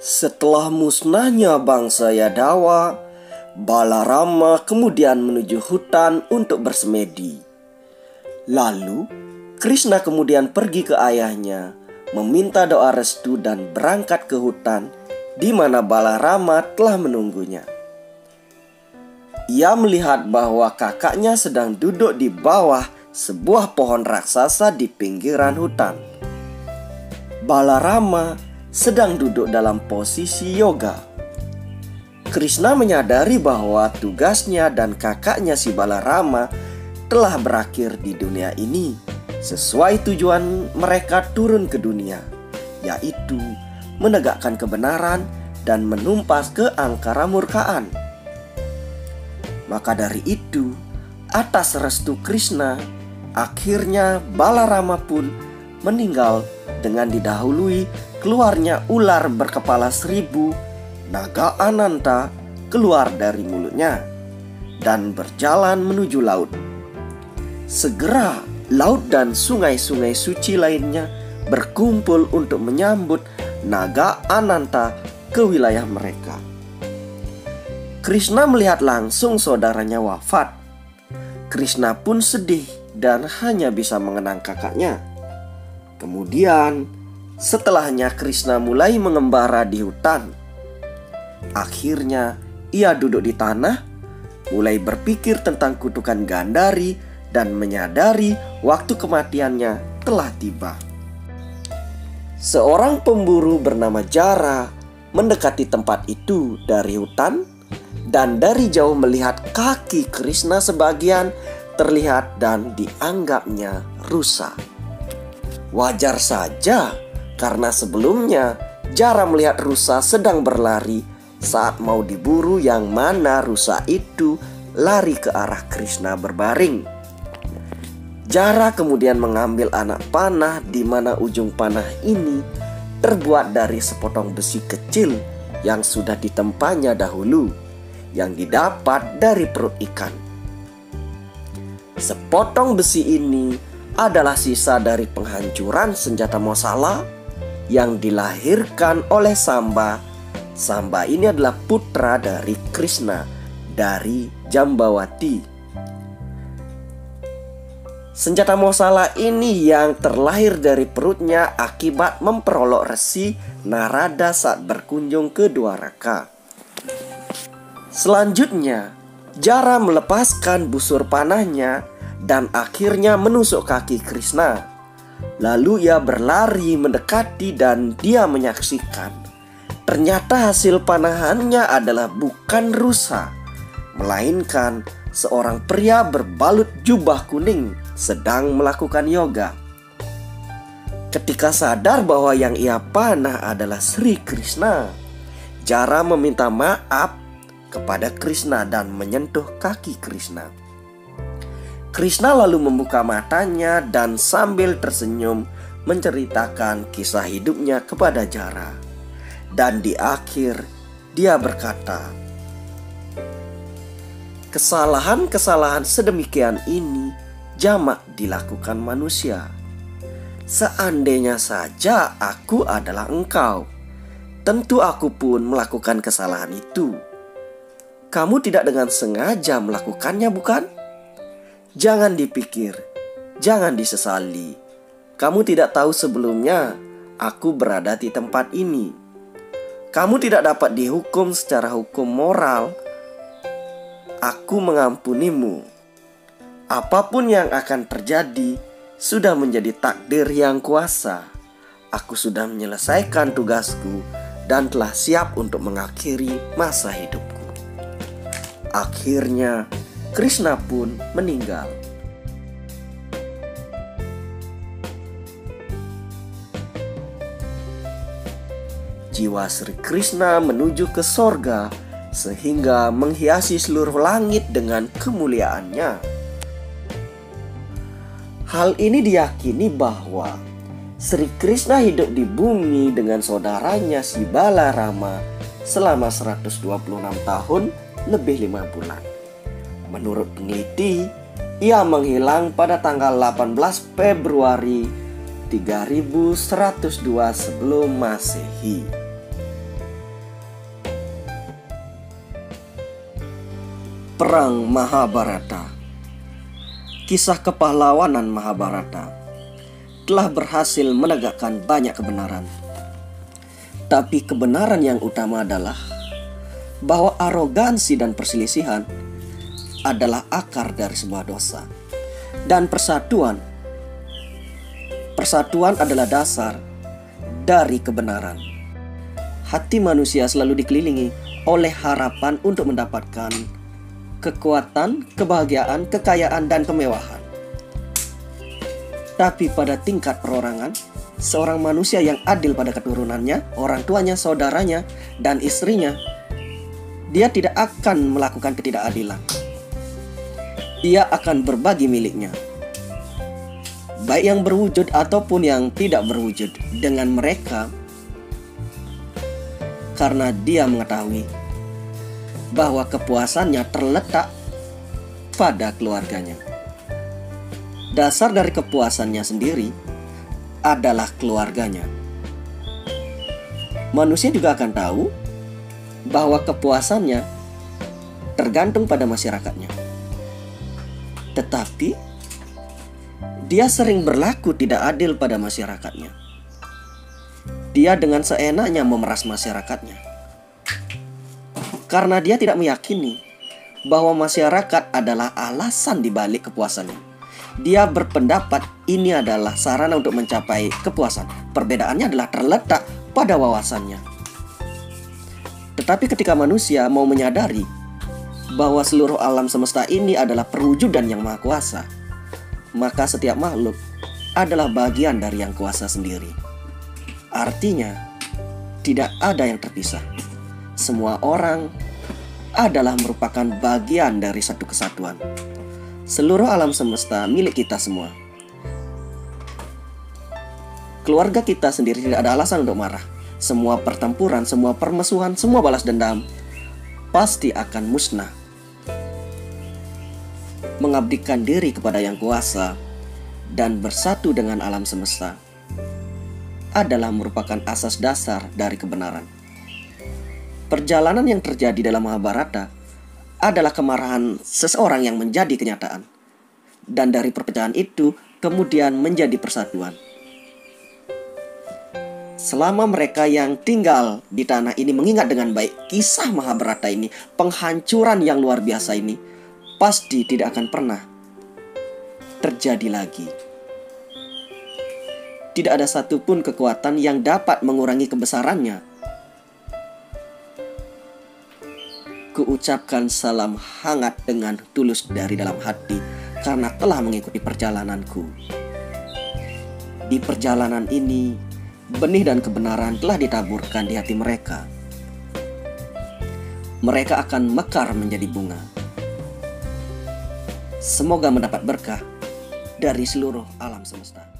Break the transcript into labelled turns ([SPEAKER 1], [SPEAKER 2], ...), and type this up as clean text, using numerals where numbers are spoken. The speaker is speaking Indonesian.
[SPEAKER 1] Setelah musnahnya bangsa Yadawa, Balarama kemudian menuju hutan untuk bersemedi. Lalu Krishna kemudian pergi ke ayahnya, meminta doa restu dan berangkat ke hutan di mana Balarama telah menunggunya. Ia melihat bahwa kakaknya sedang duduk di bawah sebuah pohon raksasa di pinggiran hutan. Balarama sedang duduk dalam posisi yoga. Krishna menyadari bahwa tugasnya dan kakaknya si Balarama telah berakhir di dunia ini sesuai tujuan mereka turun ke dunia, yaitu menegakkan kebenaran dan menumpas keangkara murkaan. Maka dari itu, atas restu Krishna, akhirnya Balarama pun meninggal dengan didahului keluarnya ular berkepala 1000, naga Ananta, keluar dari mulutnya dan berjalan menuju laut. Segera laut dan sungai-sungai suci lainnya berkumpul untuk menyambut naga Ananta ke wilayah mereka. Krishna melihat langsung saudaranya wafat. Krishna pun sedih dan hanya bisa mengenang kakaknya. Kemudian setelahnya Krishna mulai mengembara di hutan. Akhirnya ia duduk di tanah, mulai berpikir tentang kutukan Gandhari dan menyadari waktu kematiannya telah tiba. Seorang pemburu bernama Jara mendekati tempat itu dari hutan dan dari jauh melihat kaki Krishna sebagian terlihat dan dianggapnya rusa. Wajar saja karena sebelumnya Jara melihat rusa sedang berlari saat mau diburu, yang mana rusa itu lari ke arah Krishna berbaring. Jara kemudian mengambil anak panah di mana ujung panah ini terbuat dari sepotong besi kecil yang sudah ditempanya dahulu, yang didapat dari perut ikan. Sepotong besi ini adalah sisa dari penghancuran senjata Mosala yang dilahirkan oleh Samba. Samba ini adalah putra dari Krishna dari Jambawati. Senjata Mosala ini yang terlahir dari perutnya akibat memperolok resi Narada saat berkunjung ke Dwaraka. Selanjutnya, Jara melepaskan busur panahnya dan akhirnya menusuk kaki Krishna. Lalu ia berlari mendekati dan dia menyaksikan ternyata hasil panahannya adalah bukan rusa, melainkan seorang pria berbalut jubah kuning sedang melakukan yoga. Ketika sadar bahwa yang ia panah adalah Sri Krishna, Jara meminta maaf kepada Krishna dan menyentuh kaki Krishna. Krishna lalu membuka matanya dan sambil tersenyum menceritakan kisah hidupnya kepada Jara. Dan di akhir dia berkata, kesalahan-kesalahan sedemikian ini jamak dilakukan manusia. Seandainya saja aku adalah engkau, tentu aku pun melakukan kesalahan itu. Kamu tidak dengan sengaja melakukannya, bukan? Jangan dipikir, jangan disesali. Kamu tidak tahu sebelumnya aku berada di tempat ini. Kamu tidak dapat dihukum secara hukum moral. Aku mengampunimu. Apapun yang akan terjadi sudah menjadi takdir yang kuasa. Aku sudah menyelesaikan tugasku dan telah siap untuk mengakhiri masa hidupku. Akhirnya Krishna pun meninggal. Jiwa Sri Krishna menuju ke sorga sehingga menghiasi seluruh langit dengan kemuliaannya. Hal ini diyakini bahwa Sri Krishna hidup di bumi dengan saudaranya si Balarama selama 126 tahun lebih 5 bulan. Menurut peneliti, ia menghilang pada tanggal 18 Februari 3102 sebelum Masehi. Perang Mahabharata. Kisah kepahlawanan Mahabharata telah berhasil menegakkan banyak kebenaran. Tapi kebenaran yang utama adalah bahwa arogansi dan perselisihan adalah akar dari sebuah dosa. Dan persatuan adalah dasar dari kebenaran. Hati manusia selalu dikelilingi oleh harapan untuk mendapatkan kekuatan, kebahagiaan, kekayaan, dan kemewahan. Tapi pada tingkat perorangan, seorang manusia yang adil pada keturunannya, orang tuanya, saudaranya, dan istrinya, dia tidak akan melakukan ketidakadilan. Dia akan berbagi miliknya, baik yang berwujud ataupun yang tidak berwujud, dengan mereka, karena dia mengetahui bahwa kepuasannya terletak pada keluarganya. Dasar dari kepuasannya sendiri adalah keluarganya. Manusia juga akan tahu bahwa kepuasannya tergantung pada masyarakatnya. Tetapi dia sering berlaku tidak adil pada masyarakatnya. Dia dengan seenaknya memeras masyarakatnya, karena dia tidak meyakini bahwa masyarakat adalah alasan dibalik kepuasannya. Dia berpendapat ini adalah sarana untuk mencapai kepuasan. Perbedaannya adalah terletak pada wawasannya. Tetapi ketika manusia mau menyadari bahwa seluruh alam semesta ini adalah perwujudan yang maha kuasa, maka setiap makhluk adalah bagian dari yang kuasa sendiri. Artinya, tidak ada yang terpisah. Semua orang adalah merupakan bagian dari satu kesatuan. Seluruh alam semesta milik kita semua. Keluarga kita sendiri tidak ada alasan untuk marah. Semua pertempuran, semua permusuhan, semua balas dendam pasti akan musnah. Mengabdikan diri kepada yang kuasa dan bersatu dengan alam semesta adalah merupakan asas dasar dari kebenaran. Perjalanan yang terjadi dalam Mahabharata adalah kemarahan seseorang yang menjadi kenyataan. Dan dari perpecahan itu kemudian menjadi persatuan. Selama mereka yang tinggal di tanah ini mengingat dengan baik kisah Mahabharata ini, penghancuran yang luar biasa ini pasti tidak akan pernah terjadi lagi. Tidak ada satupun kekuatan yang dapat mengurangi kebesarannya. Kuucapkan salam hangat dengan tulus dari dalam hati karena telah mengikuti perjalananku. Di perjalanan ini, benih dan kebenaran telah ditaburkan di hati mereka. Mereka akan mekar menjadi bunga. Semoga mendapat berkah dari seluruh alam semesta.